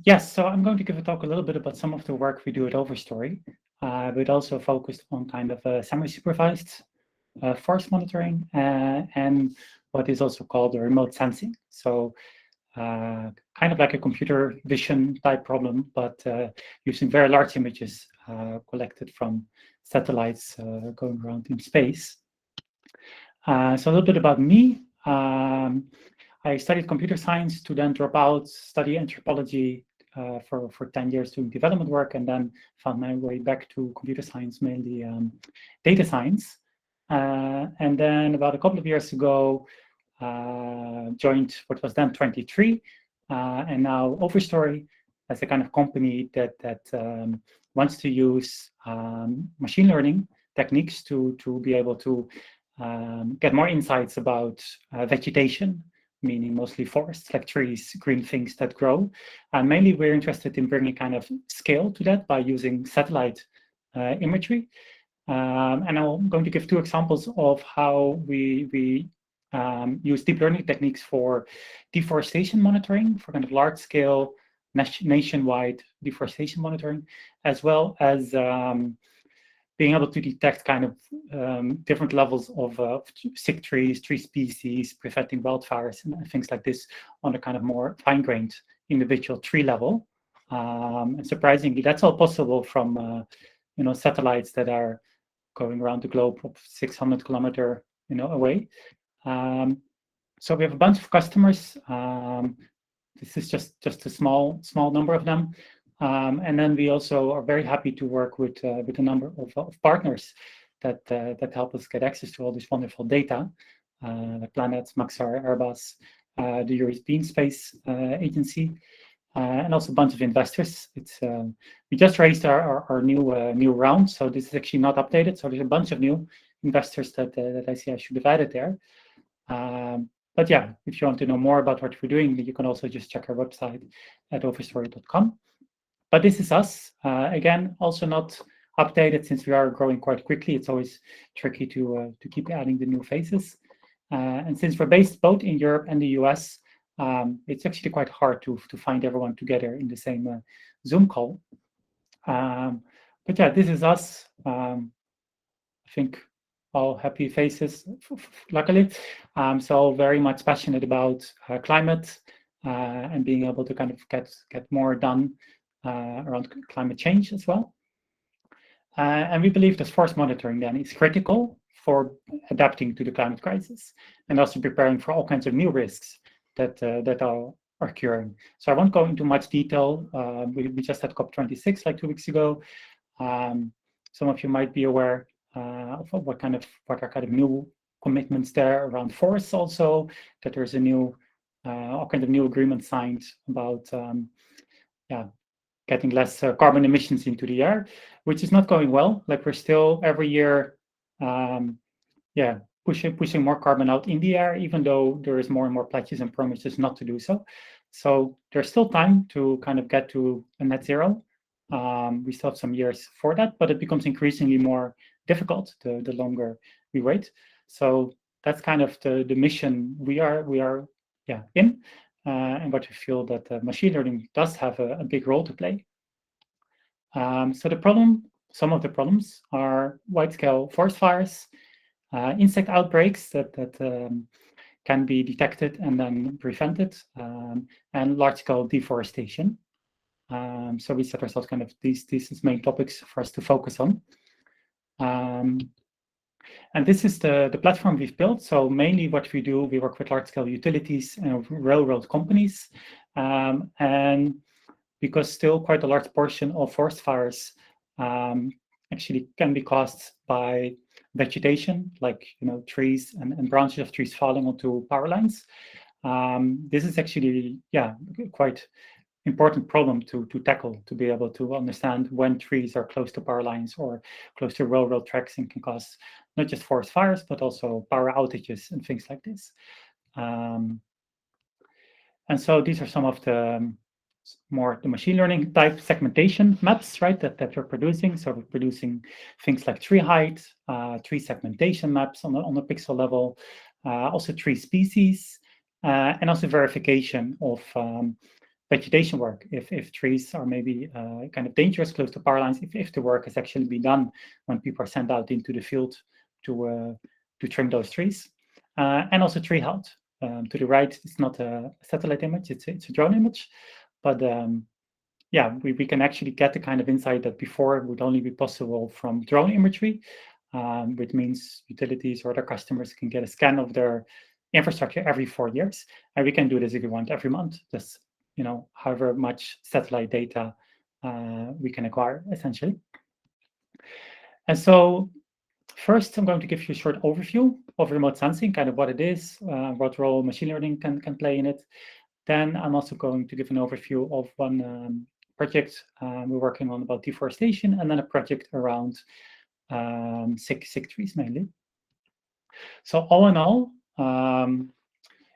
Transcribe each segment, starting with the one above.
Yes, so I'm going to give a talk a little bit about some of the work we do at Overstory, but also focused on kind of semi-supervised forest monitoring and what is also called the remote sensing. So kind of like a computer vision type problem, but using very large images collected from satellites going around in space. So a little bit about me. I studied computer science to then drop out, study anthropology for 10 years doing development work, and then found my way back to computer science, mainly data science. And then about a couple of years ago, joined what was then 23, and now Overstory as a kind of company that wants to use machine learning techniques to be able to get more insights about vegetation, meaning mostly forests, like trees, green things that grow. And mainly we're interested in bringing kind of scale to that by using satellite imagery. And I'm going to give two examples of how we use deep learning techniques for deforestation monitoring, for kind of large scale nationwide deforestation monitoring, as well as being able to detect kind of different levels of sick trees, tree species, preventing wildfires and things like this on a kind of more fine-grained individual tree level. And surprisingly, that's all possible from satellites that are going around the globe of 600 kilometer away. So we have a bunch of customers. This is just a small number of them. And then we also are very happy to work with a number of partners that help us get access to all this wonderful data, like Planets, Maxar, Airbus, the European Space Agency, and also a bunch of investors. We just raised our new round, so this is actually not updated. So there's a bunch of new investors that I see I should have added there. But yeah, if you want to know more about what we're doing, you can also just check our website at overstory.com. But this is us. Again, also not updated since we are growing quite quickly. It's always tricky to keep adding the new faces. And since we're based both in Europe and the US, it's actually quite hard to find everyone together in the same Zoom call. But yeah, this is us. I think all happy faces, luckily. So very much passionate about climate and being able to kind of get more done around climate change as well. And we believe that forest monitoring then is critical for adapting to the climate crisis and also preparing for all kinds of new risks that are occurring. So I won't go into much detail. We just had COP26 like 2 weeks ago. Some of you might be aware of what are kind of new commitments there around forests also, that there's a new all kind of new agreement signed about getting less carbon emissions into the air, which is not going well. Like we're still every year, pushing more carbon out in the air, even though there is more and more pledges and promises not to do so. So there's still time to kind of get to a net zero. We still have some years for that, but it becomes increasingly more difficult the longer we wait. So that's kind of the mission we are in. And what we feel that machine learning does have a big role to play. So some of the problems are wide-scale forest fires, insect outbreaks that can be detected and then prevented, and large-scale deforestation. So we set ourselves kind of these as main topics for us to focus on. And this is the platform we've built. So mainly what we do, we work with large-scale utilities and railroad companies. And because still quite a large portion of forest fires actually can be caused by vegetation, like trees and branches of trees falling onto power lines. This is actually quite important problem to tackle, to be able to understand when trees are close to power lines or close to railroad tracks and can cause not just forest fires, but also power outages and things like this. And so these are some of the machine learning type segmentation maps, right, that we're producing. So we're producing things like tree height, tree segmentation maps on a pixel level, also tree species, and also verification of vegetation work, if trees are maybe kind of dangerous close to power lines, if the work has actually been done when people are sent out into the field to trim those trees, and also tree health. To the right, it's not a satellite image; it's a drone image, but yeah, we can actually get the kind of insight that before would only be possible from drone imagery, which means utilities or other customers can get a scan of their infrastructure every 4 years, and we can do this if we want every month. Just however much satellite data we can acquire, essentially. And so first, I'm going to give you a short overview of remote sensing, kind of what it is, what role machine learning can play in it. Then I'm also going to give an overview of one project we're working on about deforestation, and then a project around sick trees mainly. So all in all,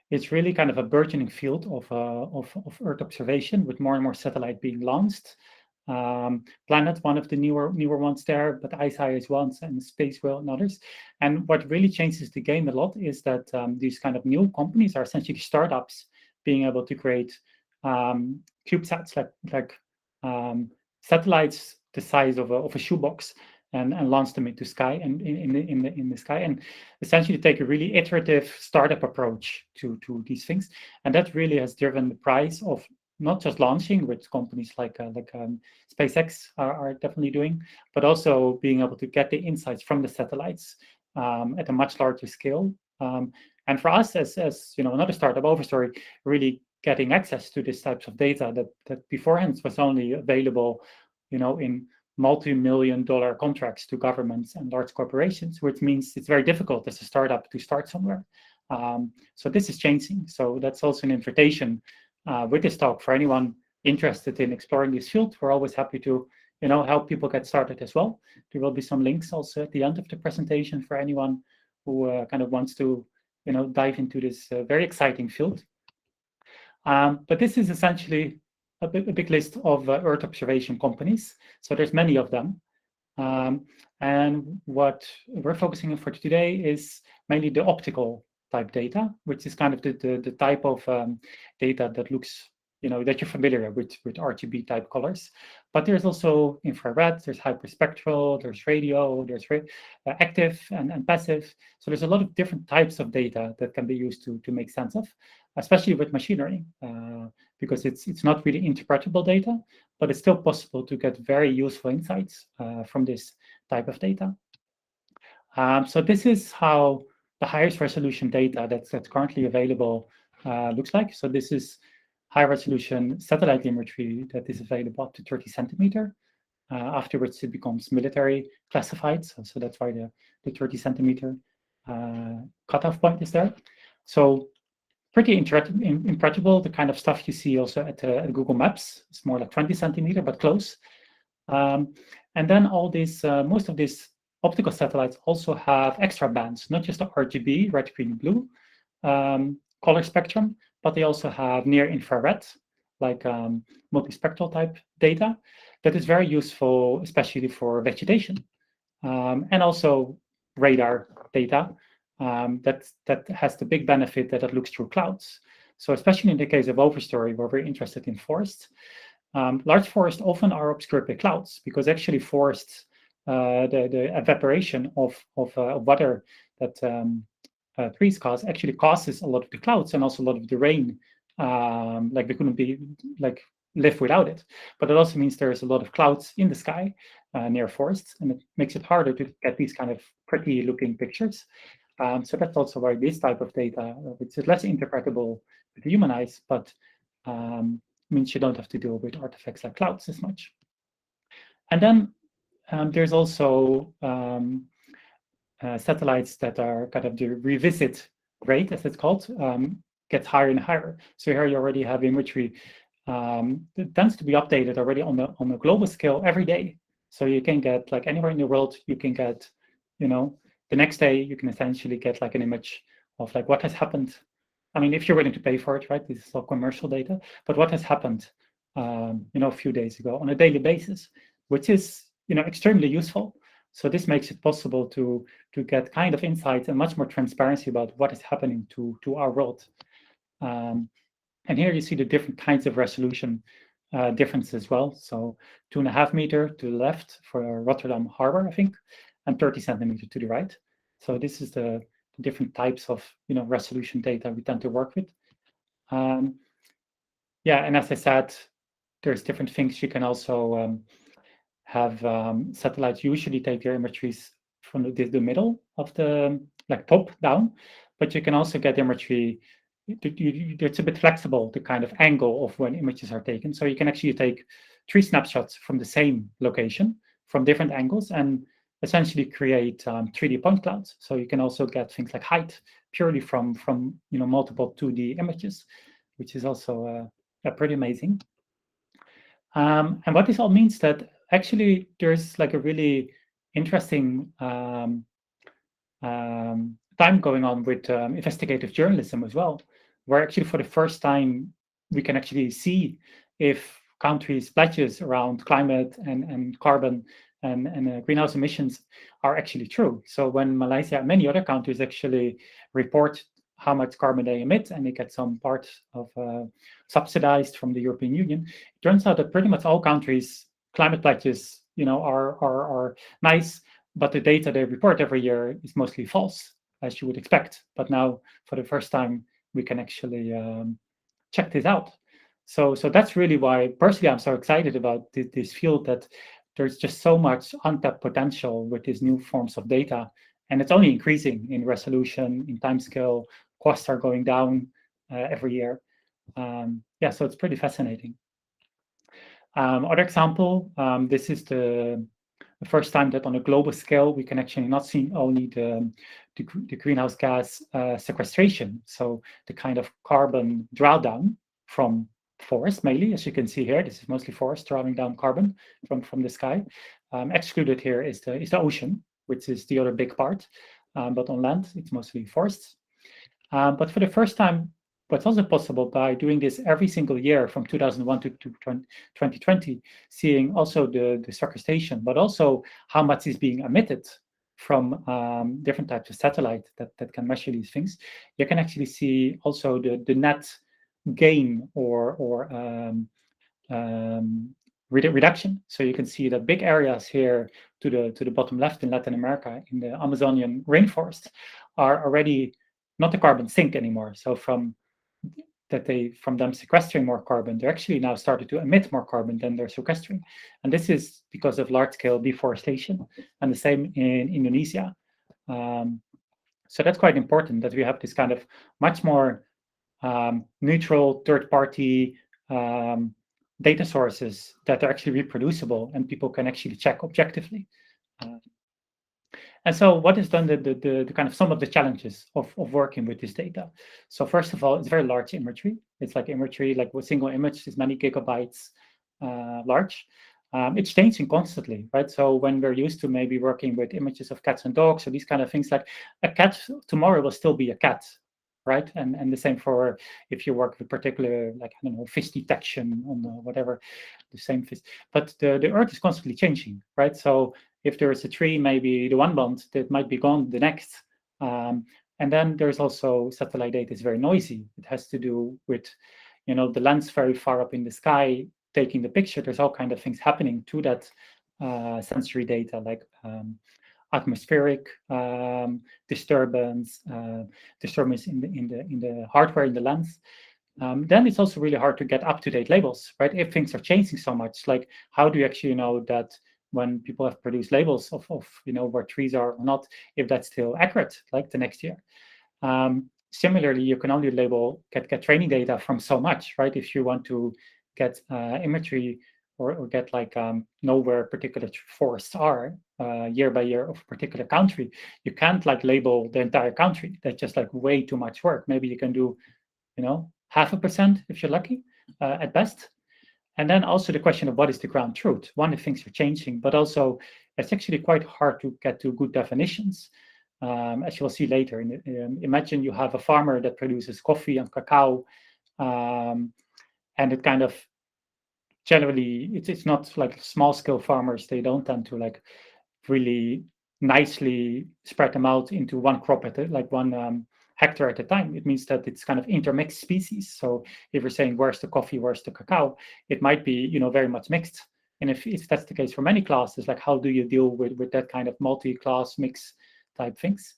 it's really kind of a burgeoning field of Earth observation, with more and more satellite being launched. Planet, one of the newer ones there, but ICEYE is one, and Space Whale and others. And what really changes the game a lot is that these kind of new companies are essentially startups being able to create CubeSats, like satellites the size of a shoebox, and launch them into sky and in the sky, and essentially take a really iterative startup approach to these things. And that really has driven the price of not just launching, which companies like SpaceX are definitely doing, but also being able to get the insights from the satellites at a much larger scale. And for us, as another startup, Overstory, really getting access to these types of data that beforehand was only available, in multi-million-dollar contracts to governments and large corporations, which means it's very difficult as a startup to start somewhere. So this is changing. So that's also an invitation with this talk for anyone interested in exploring this field. We're always happy to, help people get started as well. There will be some links also at the end of the presentation for anyone who kind of wants to, dive into this very exciting field. But this is essentially a big list of Earth observation companies. So there's many of them. And what we're focusing on for today is mainly the optical type data, which is kind of the type of data that looks, that you're familiar with RGB type colors. But there's also infrared, there's hyperspectral, there's radio, there's active and passive. So there's a lot of different types of data that can be used to make sense of, especially with machine learning, because it's not really interpretable data, but it's still possible to get very useful insights from this type of data. So this is how the highest resolution data that's currently available looks like. So this is high resolution satellite imagery that is available up to 30 centimeter. Afterwards, it becomes military classified. So that's why the 30 centimeter cutoff point is there. So pretty impractical, the kind of stuff you see also at Google Maps. It's more like 20 centimeter, but close. And then all these, most of these optical satellites also have extra bands, not just the RGB, red, green, blue color spectrum, but they also have near infrared, like multispectral type data that is very useful, especially for vegetation, and also radar data that has the big benefit that it looks through clouds. So especially in the case of Overstory, where we're interested in forests, large forests often are obscured by clouds, because actually forests, the evaporation of water that trees cause actually causes a lot of the clouds and also a lot of the rain. Like we couldn't live without it. But it also means there's a lot of clouds in the sky near forests, and it makes it harder to get these kind of pretty looking pictures. So that's also why this type of data, which is less interpretable with the human eyes, but means you don't have to deal with artifacts like clouds as much. And then there's also satellites that are kind of the revisit rate, as it's called, gets higher and higher. So here you already have imagery that tends to be updated already on a global scale every day. So you can get, like, anywhere in the world, you can get, the next day you can essentially get like an image of like what has happened. I mean, if you're willing to pay for it, right? This is all commercial data, but what has happened, a few days ago on a daily basis, which is, extremely useful. So this makes it possible to get kind of insights and much more transparency about what is happening to our world. And here you see the different kinds of resolution differences as well. So 2.5 meter to the left for Rotterdam Harbor, I think, and 30 centimeter to the right. So this is the different types of resolution data we tend to work with. Yeah, and as I said, there's different things. You can also have satellites usually take their imageries from the middle of the, like top down, but you can also get imagery. It's a bit flexible, the kind of angle of when images are taken. So you can actually take 3 snapshots from the same location from different angles and essentially create 3D point clouds. So you can also get things like height purely from multiple 2D images, which is also pretty amazing. And what this all means that actually there's like a really interesting time going on with investigative journalism as well, where actually for the first time we can actually see if countries' pledges around climate and carbon and greenhouse emissions are actually true. So when Malaysia and many other countries actually report how much carbon they emit, and they get some part of subsidized from the European Union, it turns out that pretty much all countries' climate pledges, are nice, but the data they report every year is mostly false, as you would expect. But now, for the first time, we can actually check this out. So that's really why, personally, I'm so excited about this field, that there's just so much untapped potential with these new forms of data, and it's only increasing in resolution, in time scale. Costs are going down every year. Yeah, so it's pretty fascinating. Other example, this is the first time that on a global scale we can actually not see only the greenhouse gas sequestration, so the kind of carbon drawdown from forest mainly, as you can see here. This is mostly forest drawing down carbon from the sky. Excluded here is the ocean, which is the other big part, but on land it's mostly forests. But for the first time, what's also possible by doing this every single year from 2001 to 2020, seeing also the sequestration, but also how much is being emitted from different types of satellite that can measure these things. You can actually see also the net gain or reduction. So you can see that big areas here to the bottom left in Latin America, in the Amazonian rainforest, are already not a carbon sink anymore. So from them sequestering more carbon, they're actually now started to emit more carbon than they're sequestering. And this is because of large-scale deforestation, and the same in Indonesia. So that's quite important, that we have this kind of much more neutral third-party data sources that are actually reproducible and people can actually check objectively. And so what is then the kind of some of the challenges of working with this data? So first of all, it's very large imagery. It's like imagery, like a single image is many gigabytes large. It's changing constantly, right? So when we're used to maybe working with images of cats and dogs or these kind of things, like a cat tomorrow will still be a cat, right? And the same for if you work with particular, like, I don't know, fish detection on whatever, the same fish. But the Earth is constantly changing, right? So if there is a tree, maybe the one month, that might be gone the next. And then there's also satellite data is very noisy. It has to do with, the lens very far up in the sky, taking the picture. There's all kind of things happening to that sensory data, like atmospheric disturbance in the hardware in the lens. Then it's also really hard to get up-to-date labels, right? If things are changing so much, like how do you actually know that when people have produced labels of where trees are or not, if that's still accurate, like the next year? Similarly, you can only get training data from so much, right? If you want to get imagery or get like know where particular forests are year by year of a particular country, you can't like label the entire country. That's just like way too much work. Maybe you can do 0.5% if you're lucky at best. And then also the question of what is the ground truth. One, if things are changing, but also it's actually quite hard to get to good definitions. As you'll see later, imagine you have a farmer that produces coffee and cacao, and it kind of generally, it's not like small scale farmers. They don't tend to like really nicely spread them out into one crop at like one hectare at a time. It means that it's kind of intermixed species. So if you're saying where's the coffee, where's the cacao, it might be very much mixed. And if that's the case for many classes, like how do you deal with that kind of multi-class mix type things?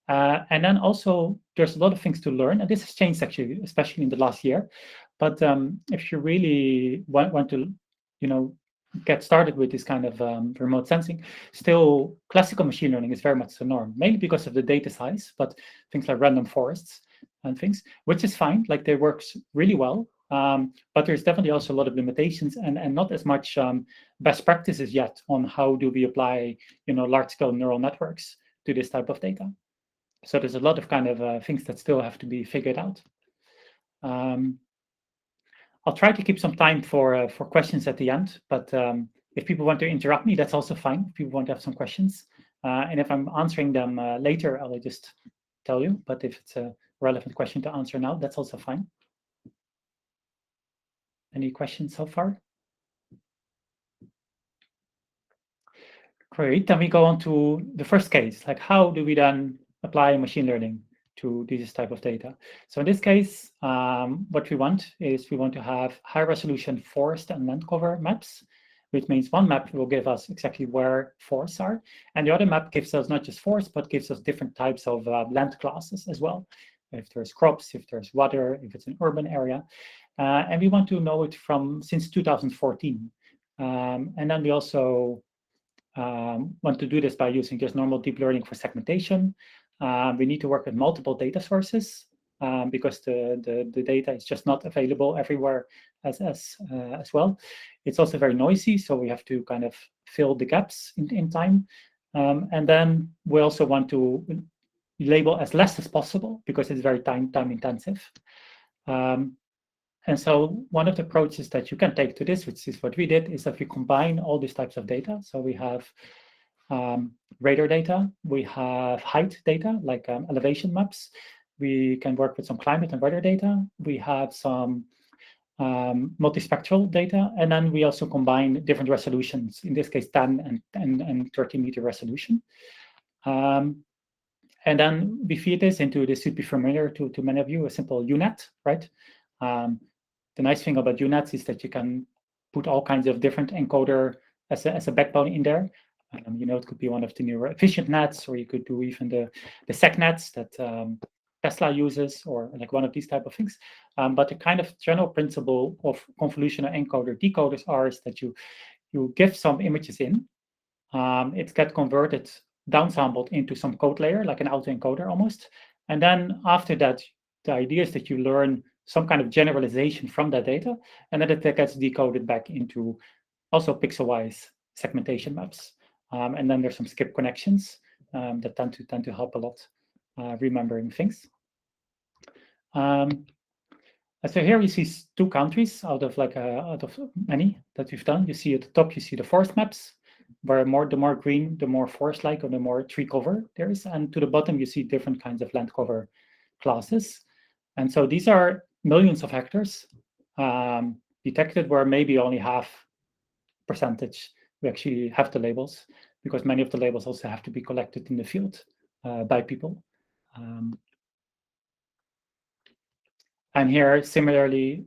And then also there's a lot of things to learn, and this has changed actually, especially in the last year. But if you really want to, get started with this kind of remote sensing, still classical machine learning is very much the norm, mainly because of the data size, but things like random forests and things, which is fine, like they work really well. But there's definitely also a lot of limitations and not as much best practices yet on how do we apply, large-scale neural networks to this type of data. So there's a lot of kind of things that still have to be figured out. I'll try to keep some time for questions at the end, but if people want to interrupt me, that's also fine. If people want to have some questions, and if I'm answering them later, I'll just tell you. But if it's a relevant question to answer now, that's also fine. Any questions so far? Great. Then we go on to the first case. Like, how do we then apply machine learning to this type of data? So in this case, what we want to have high resolution forest and land cover maps, which means one map will give us exactly where forests are, and the other map gives us not just forests, but gives us different types of land classes as well. If there's crops, if there's water, if it's an urban area, and we want to know it since 2014. And then we also want to do this by using just normal deep learning for segmentation. We need to work with multiple data sources because the data is just not available everywhere as well. It's also very noisy, so we have to kind of fill the gaps in time. And then we also want to label as less as possible because it's very time intensive. And so one of the approaches that you can take to this, which is what we did, is that we combine all these types of data. So we have radar data, we have height data, like elevation maps. We can work with some climate and weather data. We have some multispectral data, and then we also combine different resolutions, in this case 10 and 30-meter resolution. And then we feed this into, this should be familiar to many of you, a simple UNet, right? The nice thing about UNets is that you can put all kinds of different encoder as a backbone in there. It could be one of the newer efficient nets, or you could do even the sec nets that Tesla uses, or like one of these type of things. But the kind of general principle of convolutional encoder decoders is that you give some images in, it gets converted, downsampled into some code layer, like an autoencoder almost. And then after that, the idea is that you learn some kind of generalization from that data, and then it gets decoded back into also pixel-wise segmentation maps. And then there's some skip connections that tend to help a lot remembering things. So here we see 2 countries out of many that we've done. You see at the top, you see the forest maps, where the more green, the more forest-like, or the more tree cover there is. And to the bottom, you see different kinds of land cover classes. And so these are millions of hectares detected, where maybe only half percentage we actually have the labels, because many of the labels also have to be collected in the field by people. And here, similarly,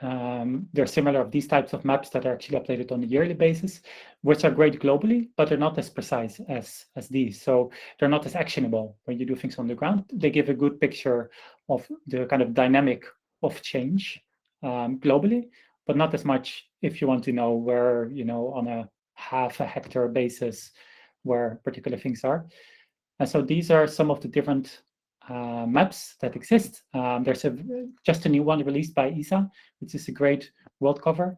there are similar of these types of maps that are actually updated on a yearly basis, which are great globally, but they're not as precise as these. So they're not as actionable when you do things on the ground. They give a good picture of the kind of dynamic of change globally, but not as much if you want to know where, on a half a hectare basis, where particular things are. And so these are some of the different maps that exist. There's just a new one released by ESA, which is a great world cover.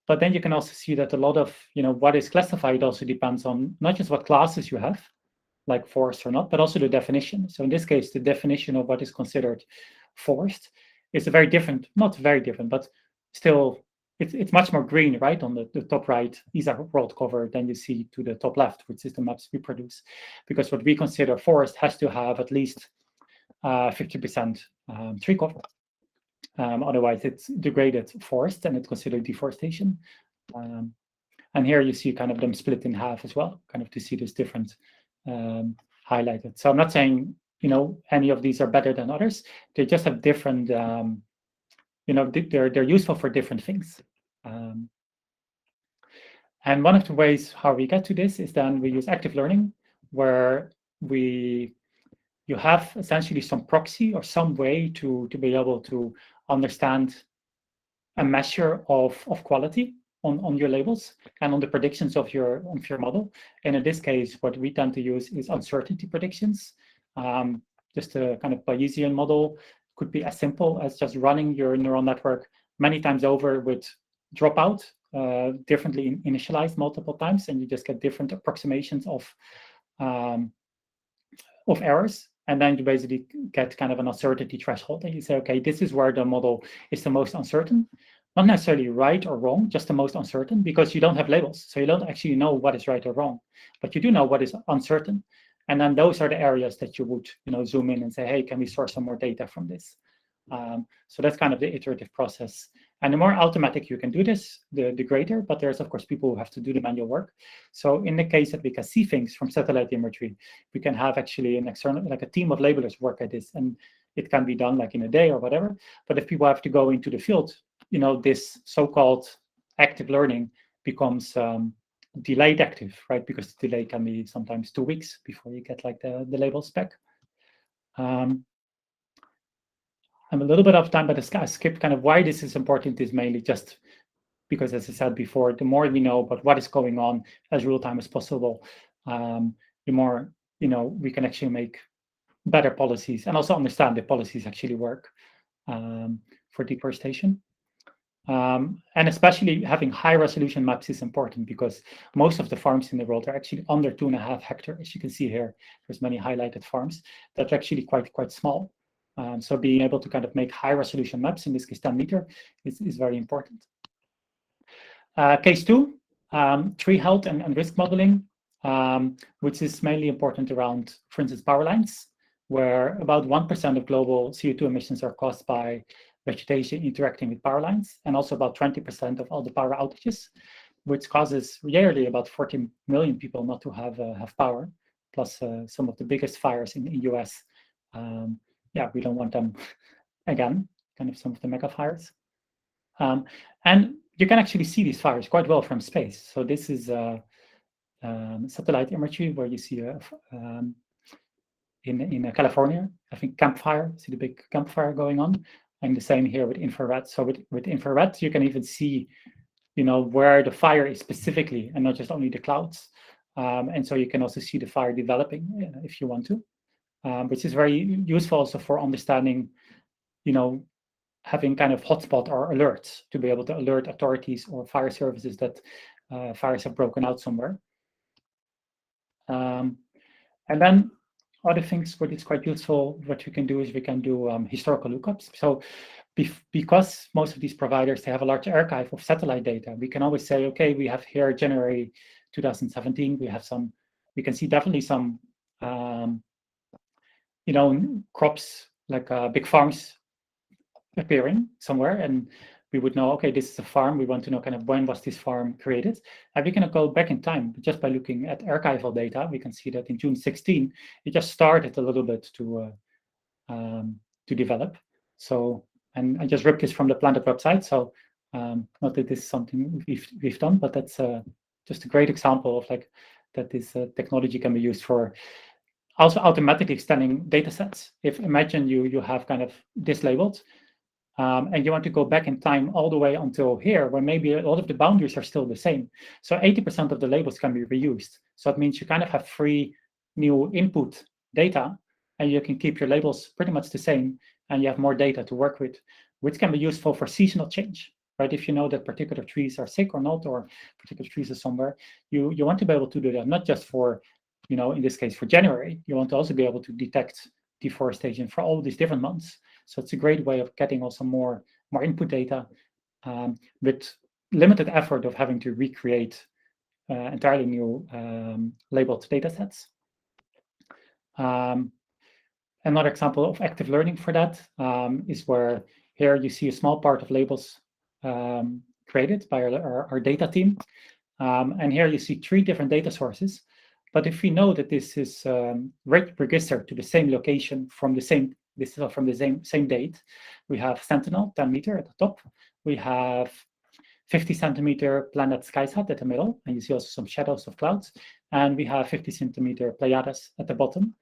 But then you can also see that a lot of what is classified also depends on not just what classes you have, like forest or not, but also the definition. So in this case, the definition of what is considered forest is very different, not very different, but still it's much more green, right, on the top right ESA world cover than you see to the top left, which is the maps we produce. Because what we consider forest has to have at least 50% tree cover. Otherwise, it's degraded forest and it's considered deforestation. And here you see kind of them split in half as well, kind of to see this different highlighted. So I'm not saying any of these are better than others. They just have different, they're useful for different things. And one of the ways how we get to this is then we use active learning, where you have essentially some proxy or some way to be able to understand a measure of quality on your labels and on the predictions of your model. And in this case, what we tend to use is uncertainty predictions. Just a kind of Bayesian model could be as simple as just running your neural network many times over with dropout, differently initialized multiple times, and you just get different approximations of errors. And then you basically get kind of an uncertainty threshold. And you say, okay, this is where the model is the most uncertain. Not necessarily right or wrong, just the most uncertain, because you don't have labels. So you don't actually know what is right or wrong, but you do know what is uncertain. And then those are the areas that you would zoom in and say, hey, can we source some more data from this? So that's kind of the iterative process. And the more automatic you can do this, the greater. But there's, of course, people who have to do the manual work. So in the case that we can see things from satellite imagery, we can have actually an external, like a team of labelers work at this. And it can be done like in a day or whatever. But if people have to go into the field, this so-called active learning becomes delayed active, right? Because the delay can be sometimes 2 weeks before you get like the labels back. I'm a little bit off time, but I skipped kind of why this is important is mainly just because, as I said before, the more we know about what is going on as real time as possible, the more we can actually make better policies and also understand if policies actually work for deforestation. And especially having high resolution maps is important because most of the farms in the world are actually under 2.5 hectares. As you can see here, there's many highlighted farms that are actually quite small. So being able to kind of make high resolution maps, in this case 10 meter, is very important. Case 2, tree health and risk modeling, which is mainly important around, for instance, power lines, where about 1% of global CO2 emissions are caused by vegetation interacting with power lines, and also about 20% of all the power outages, which causes yearly about 40 million people not to have power, plus some of the biggest fires in the US. Yeah, we don't want them again, kind of some of the mega fires. And you can actually see these fires quite well from space. So this is satellite imagery where you see in California, I think campfire, see the big campfire going on. And the same here with infrared. So with infrared, you can even see, where the fire is specifically, and not just only the clouds. And so you can also see the fire developing if you want to, which is very useful also for understanding, having kind of hotspot or alerts to be able to alert authorities or fire services that fires have broken out somewhere. And then other things what is quite useful, what we can do is we can do historical lookups. So because most of these providers, they have a large archive of satellite data, we can always say, okay, we have here January 2017, we can see definitely some, crops like big farms appearing somewhere, and we would know, okay, this is a farm. We want to know kind of when was this farm created, and we can go back in time just by looking at archival data. We can see that in June 16, it just started a little bit to develop. So, and I just ripped this from the Planet website. So, not that this is something we've done, but that's just a great example of like that this technology can be used for also automatically extending data sets. If imagine you have kind of this labeled, and you want to go back in time all the way until here, where maybe a lot of the boundaries are still the same. So 80% of the labels can be reused. So it means you kind of have free new input data, and you can keep your labels pretty much the same, and you have more data to work with, which can be useful for seasonal change, right? If you know that particular trees are sick or not, or particular trees are somewhere, you want to be able to do that, not just for, in this case, for January. You want to also be able to detect deforestation for all these different months. So it's a great way of getting also more input data with limited effort of having to recreate entirely new labeled data sets. Another example of active learning for that is where here you see a small part of labels created by our data team. And here you see 3 different data sources But if we know that this is registered to the same location from the same, this is from the same date, we have Sentinel, 10 meter at the top. We have 50 centimeter planet SkySat at the middle, and you see also some shadows of clouds. And we have 50 centimeter Pleiades at the bottom.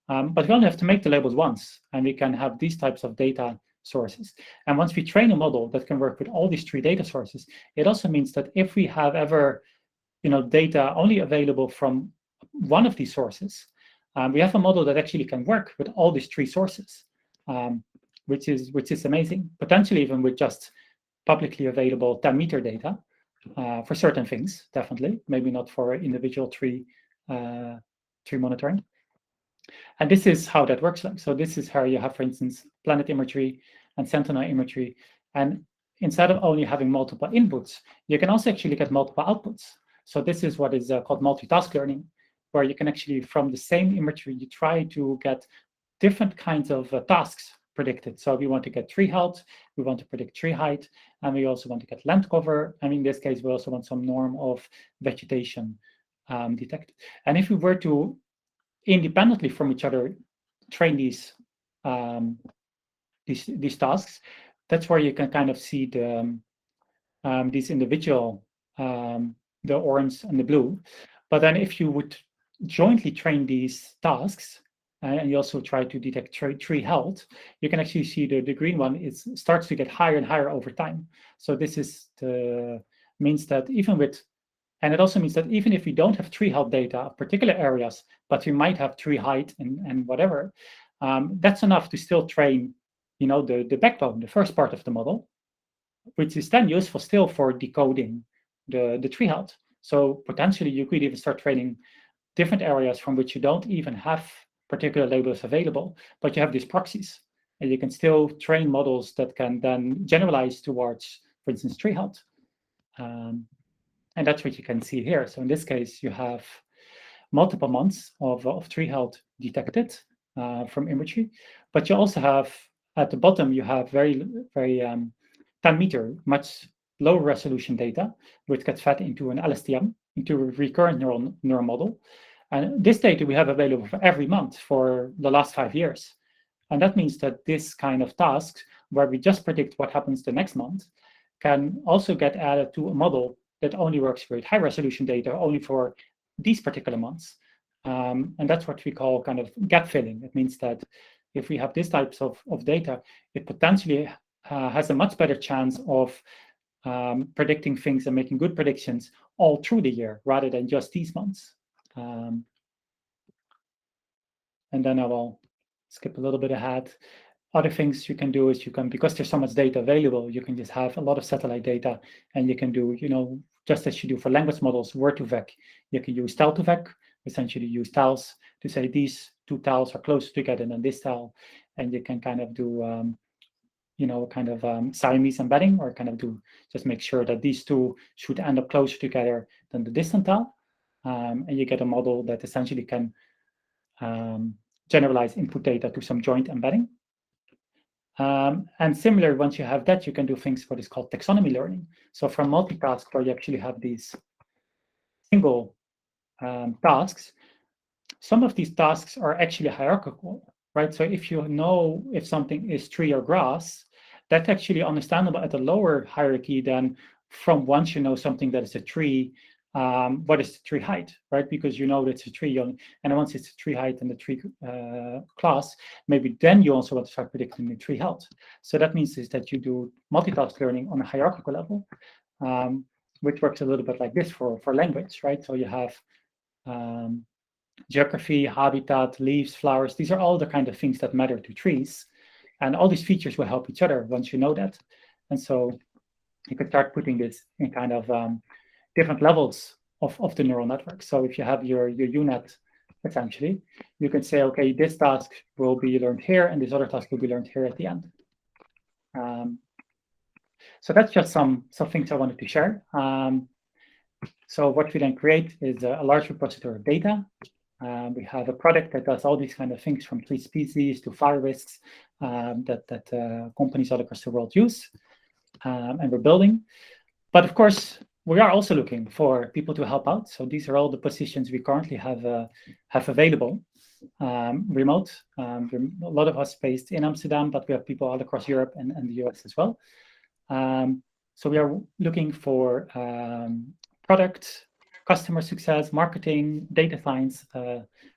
But we only have to make the labels once, and we can have these types of data sources. And once we train a model that can work with all these 3 data sources, it also means that if we have ever data only available from one of these sources, we have a model that actually can work with all these 3 sources, which is amazing, potentially even with just publicly available 10 meter data for certain things, definitely, maybe not for individual tree monitoring. And this is how that works. So this is how you have, for instance, planet imagery and Sentinel imagery. And instead of only having multiple inputs, you can also actually get multiple outputs. So this is what is called multitask learning, where you can actually, from the same imagery, you try to get different kinds of tasks predicted. So we want to get tree health, we want to predict tree height, and we also want to get land cover. And in this case, we also want some norm of vegetation detected. And if we were to independently from each other train these tasks, that's where you can kind of see the these individual the orange and the blue. But then if you would jointly train these tasks and you also try to detect tree health, you can actually see the green one starts to get higher and higher over time. So this is means that even with, and it also means that even if we don't have tree health data of particular areas, but we might have tree height and whatever, that's enough to still train, the backbone, the first part of the model, which is then useful still for decoding the tree health. So potentially you could even start training different areas from which you don't even have particular labels available, but you have these proxies, and you can still train models that can then generalize towards, for instance, tree health. And that's what you can see here. So in this case, you have multiple months of tree health detected from imagery, but you also have at the bottom, you have very 10 meter, much lower resolution data, which gets fed into an LSTM, into a recurrent neural model. And this data we have available for every month for the last 5 years. And that means that this kind of task, where we just predict what happens the next month, can also get added to a model that only works with high resolution data only for these particular months. And that's what we call kind of gap filling. It means that if we have these types of data, it potentially has a much better chance of predicting things and making good predictions all through the year rather than just these months. And then I will skip a little bit ahead. Other things you can do is because there's so much data available, you can just have a lot of satellite data, and you can do, just as you do for language models, word2vec. You can use tile2vec, essentially use tiles to say these 2 tiles are closer together than this tile, and you can kind of do, Siamese embedding, or kind of just make sure that these 2 should end up closer together than the distant tile, and you get a model that essentially can generalize input data to some joint embedding. And similar, once you have that, you can do things what is called taxonomy learning. So from multitask, where you actually have these single tasks, some of these tasks are actually hierarchical, right? So if you know if something is tree or grass, that's actually understandable at a lower hierarchy than from once you know something that is a tree, what is the tree height, right? Because you know that's a tree, and once it's a tree height and the tree class, maybe then you also want to start predicting the tree health. So that means is that you do multitask learning on a hierarchical level, which works a little bit like this for language, right? So you have geography, habitat, leaves, flowers. These are all the kind of things that matter to trees, and all these features will help each other once you know that. And so you can start putting this in kind of different levels of the neural network. So if you have your UNet, essentially, you can say, okay, this task will be learned here, and this other task will be learned here at the end. So that's just some things I wanted to share. So what we then create is a large repository of data. We have a product that does all these kind of things, from tree species to fire risks, that companies all across the world use, and we're building. But of course, we are also looking for people to help out. So these are all the positions we currently have available. Remote. A lot of us based in Amsterdam, but we have people all across Europe and the US as well. So we are looking for product, customer success, marketing, data science,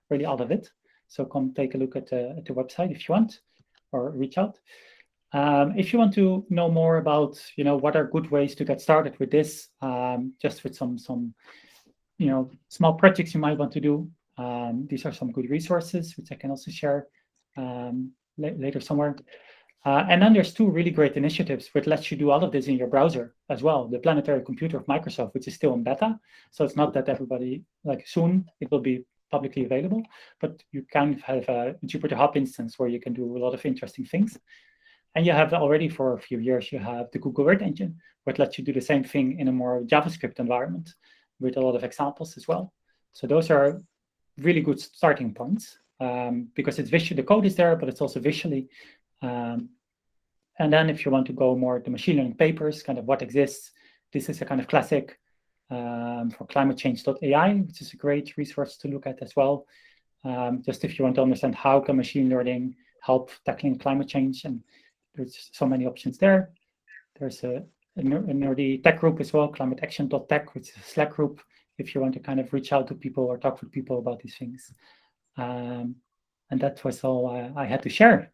really all of it. So come take a look at the website if you want, or reach out. If you want to know more about, what are good ways to get started with this, just with some small projects you might want to do, these are some good resources, which I can also share later somewhere. And then there's two really great initiatives which lets you do all of this in your browser as well. The Planetary Computer of Microsoft, which is still in beta. So it's not that everybody, soon it will be publicly available, but you can have a Jupyter Hub instance where you can do a lot of interesting things. And you have already for a few years, you have the Google Earth Engine, which lets you do the same thing in a more JavaScript environment with a lot of examples as well. So those are really good starting points because it's visual, the code is there, but it's also visually. And then if you want to go more to machine learning papers, kind of what exists, this is a kind of classic for climatechange.ai, which is a great resource to look at as well. Just if you want to understand how can machine learning help tackling climate change, and there's so many options there. There's a nerdy tech group as well, climateaction.tech, which is a Slack group if you want to kind of reach out to people or talk with people about these things. And that was all I had to share.